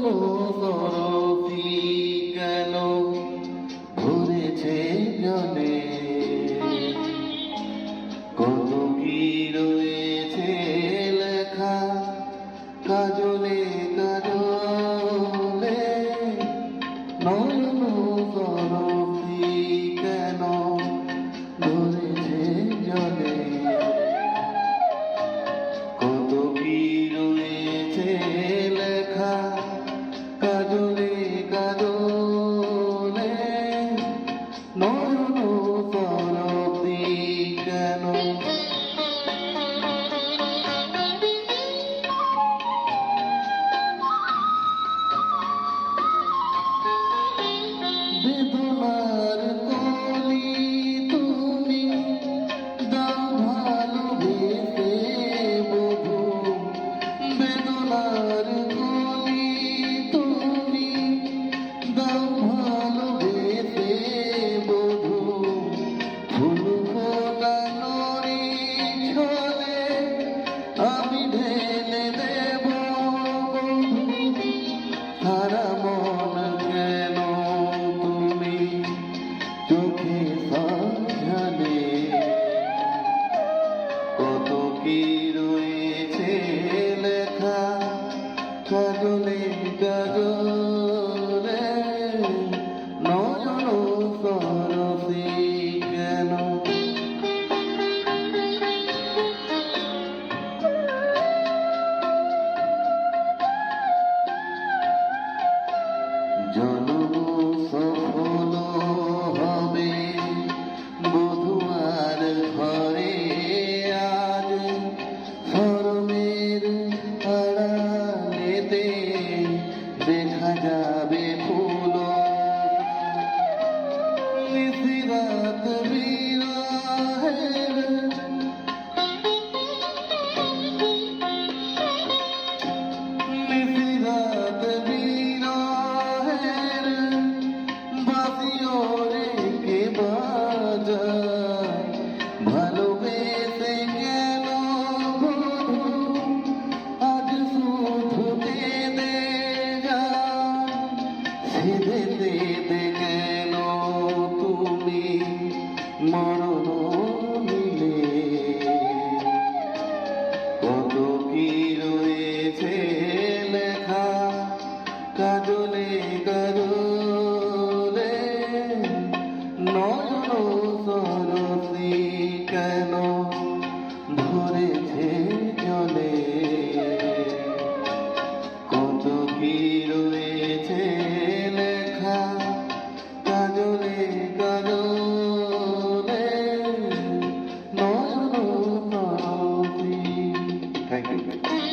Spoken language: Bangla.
সরফি কেন ভরেছে জলে, কত কি রয়েছে লেখা কাজলে কাজলে, নয়ন সরফি কেন ভরেছে জলে, কত কি রয়েছে লেখা কাজলে কাজলে, নয়ন সরফি কেন। বেদনার কলি তুমি দাও ভালোবেসে বধূ, বেদনার কলি তুমি দাও ভালোবেসে বধূ, ফুল ফোটানোরই ছলে আমি ঢেলে দেব বধূ, সারা মন কেন তুমি চোখে সাজালে, কত কি রয়েছে লেখা কাজলে কাজলে, নয়ন সরফি কেন। জনম সফল হবে বধুয়ার ঘরে, আজ শরমের আড়ালেতে দেখা যাবে ফুল, নিশিরাত বিরহের নিশিরাত বিরহের বাঁশিও রেখে বাজায়, ভালোবেসে কেন বধূ আজ শুধু কেঁদে যায়, সেধে সেধে কেন তুমি মরো